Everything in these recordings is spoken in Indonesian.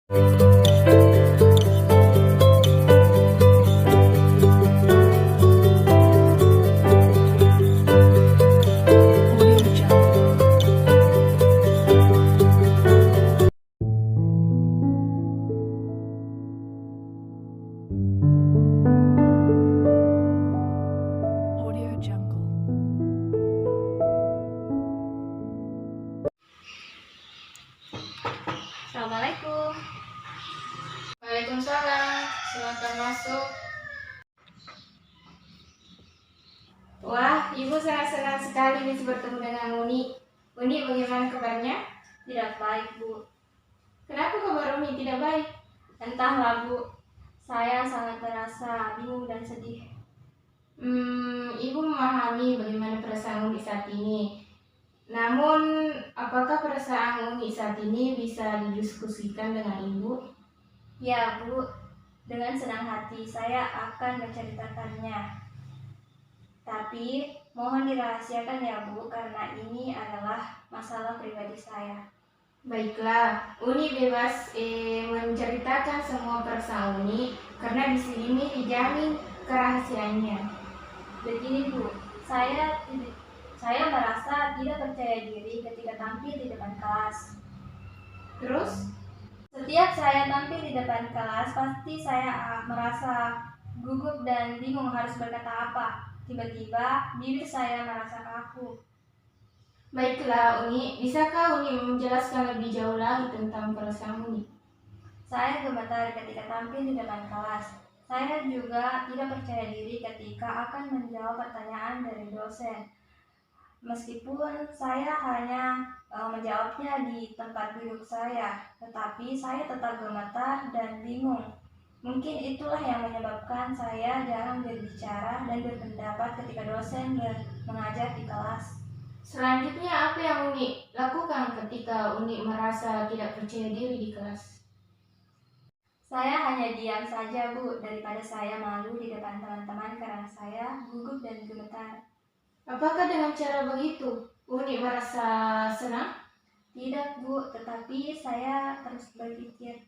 Assalamualaikum. Waalaikumsalam, silakan masuk. Wah, Ibu sangat senang sekali bisa bertemu dengan Uni. Uni, bagaimana kabarnya? Tidak baik, Bu. Kenapa kabar Uni tidak baik? Entahlah, Bu. Saya sangat merasa bingung dan sedih. Ibu memahami bagaimana perasaan Uni saat ini. Namun, apakah perasaan Uni saat ini bisa didiskusikan dengan Ibu? Ya, Bu. Dengan senang hati saya akan menceritakannya. Tapi, mohon dirahasiakan ya, Bu, karena ini adalah masalah pribadi saya. Baiklah, Uni bebas menceritakan semua perasaan Uni karena di sini dijamin kerahasiaannya. Begini, Bu. Saya merasa tidak percaya diri ketika tampil di depan kelas. Terus? Setiap saya tampil di depan kelas, pasti saya merasa gugup dan bingung harus berkata apa. Tiba-tiba, bibir saya merasa kaku. Baiklah, Uni. Bisakah Uni menjelaskan lebih jauh lagi tentang perasaan Uni? Saya gemetar ketika tampil di depan kelas. Saya juga tidak percaya diri ketika akan menjawab pertanyaan dari dosen. Meskipun saya hanya menjawabnya di tempat duduk saya, tetapi saya tetap gemetar dan bingung. Mungkin itulah yang menyebabkan saya jarang berbicara dan berpendapat ketika dosen mengajar di kelas. Selanjutnya, apa yang Uni lakukan ketika Uni merasa tidak percaya diri di kelas? Saya hanya diam saja, Bu, daripada saya malu di depan teman-teman karena saya gugup dan gemetar. Apakah dengan cara begitu Uni merasa senang? Tidak, Bu, tetapi saya terus berpikir.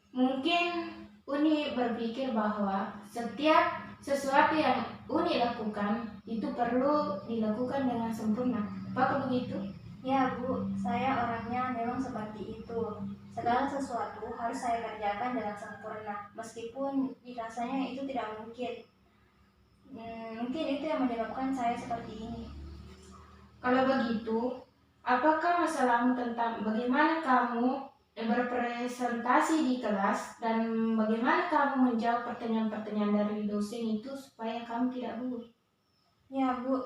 Mungkin Uni berpikir bahwa setiap sesuatu yang Uni lakukan itu perlu dilakukan dengan sempurna. Apakah begitu? Ya, Bu, saya orangnya memang seperti itu. Segala sesuatu harus saya kerjakan dengan sempurna, meskipun rasanya itu tidak mungkin. Mungkin itu yang menyebabkan saya seperti ini. Kalau begitu, apakah masalahmu tentang bagaimana kamu berpresentasi di kelas dan bagaimana kamu menjawab pertanyaan-pertanyaan dari dosen itu supaya kamu tidak gugup? Ya, Bu,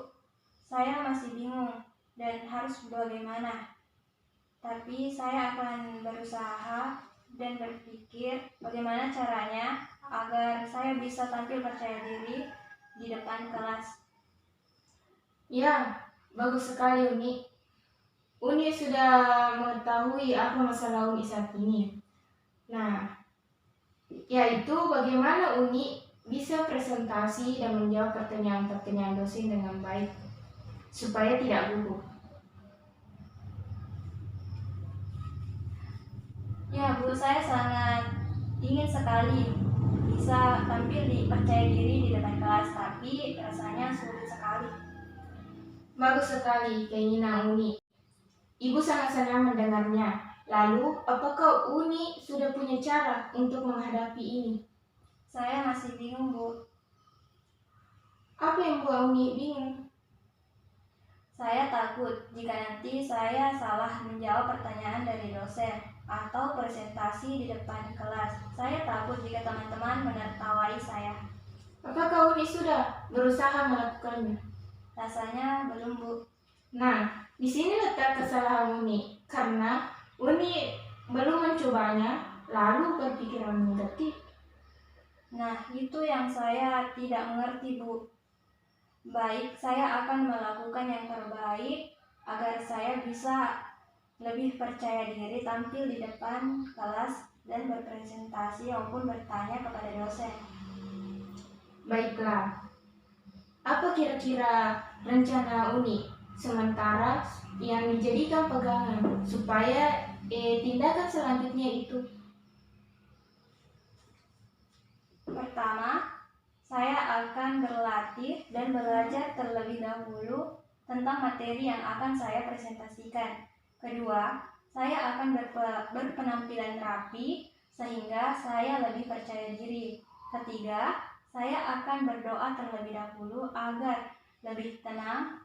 saya masih bingung dan harus bagaimana. Tapi saya akan berusaha dan berpikir bagaimana caranya agar saya bisa tampil percaya diri di depan kelas. Ya, bagus sekali Uni. Uni sudah mengetahui apa masalah Uni saat ini. Nah, yaitu bagaimana Uni bisa presentasi dan menjawab pertanyaan-pertanyaan dosen dengan baik supaya tidak gugup. Ya, Bu, saya sangat ingin sekali bisa tampil percaya diri di depan kelas, tapi rasanya sulit sekali. Bagus sekali keinginan Uni. Ibu sangat senang mendengarnya. Lalu, apakah Uni sudah punya cara untuk menghadapi ini? Saya masih bingung, Bu. Apa yang membuat Uni bingung? Saya takut jika nanti saya salah menjawab pertanyaan dari dosen atau presentasi di depan kelas. Saya takut jika teman-teman menertawai saya. Apakah Uni sudah berusaha melakukannya? Rasanya belum, Bu. Nah, di sini letak kesalahan Uni, karena Uni belum mencobanya, lalu berpikiran negatif. Nah, itu yang saya tidak mengerti, Bu. Baik, saya akan melakukan yang terbaik agar saya bisa lebih percaya diri tampil di depan kelas dan berpresentasi maupun bertanya kepada dosen. Baiklah, apa kira-kira rencana Uni sementara yang dijadikan pegangan supaya tindakan selanjutnya itu? Pertama, saya akan berlatih dan belajar terlebih dahulu tentang materi yang akan saya presentasikan. Kedua, saya akan berpenampilan rapi sehingga saya lebih percaya diri. Ketiga, saya akan berdoa terlebih dahulu agar lebih tenang.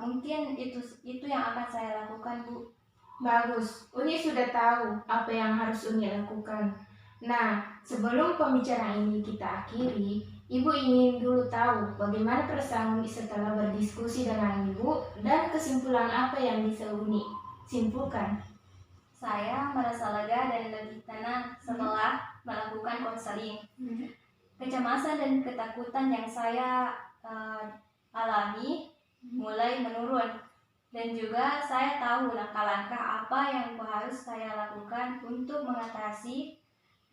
Mungkin itu yang akan saya lakukan, Bu. Bagus, Uni sudah tahu apa yang harus Uni lakukan. Nah, sebelum pembicaraan ini kita akhiri, Ibu ingin dulu tahu bagaimana perasaan Uni setelah berdiskusi dengan Ibu dan kesimpulan apa yang bisa Uni simpulkan. Saya merasa lega dan lebih tenang setelah melakukan konseling. Kecemasan dan ketakutan yang saya alami mulai menurun. Dan juga saya tahu langkah-langkah apa yang harus saya lakukan untuk mengatasi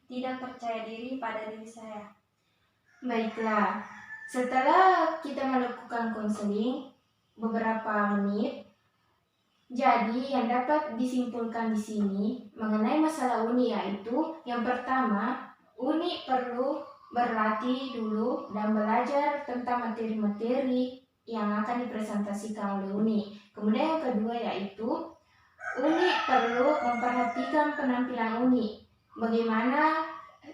tidak percaya diri pada diri saya. Baiklah, setelah kita melakukan konseling beberapa menit, jadi yang dapat disimpulkan di sini mengenai masalah Uni yaitu yang pertama, Uni perlu berlatih dulu dan belajar tentang materi-materi yang akan dipresentasikan oleh Uni. Kemudian yang kedua yaitu Uni perlu memperhatikan penampilan Uni, bagaimana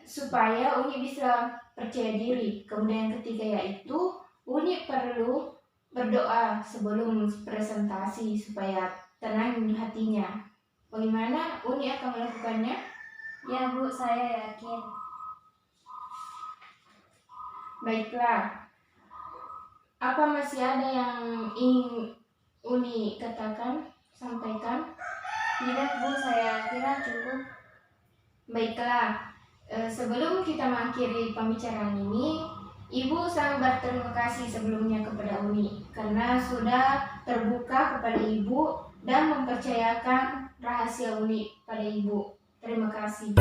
supaya Uni bisa percaya diri. Kemudian yang ketiga yaitu Uni perlu berdoa sebelum presentasi supaya tenang di hatinya. Bagaimana Uni akan melakukannya? Ya Bu, saya yakin. Baiklah, apa masih ada yang ingin Uni katakan, sampaikan? Tidak Bu, saya kira cukup. Baiklah, sebelum kita mengakhiri pembicaraan ini, Ibu sangat berterima kasih sebelumnya kepada Uni karena sudah terbuka kepada Ibu dan mempercayakan rahasia Uni pada Ibu. Terima kasih.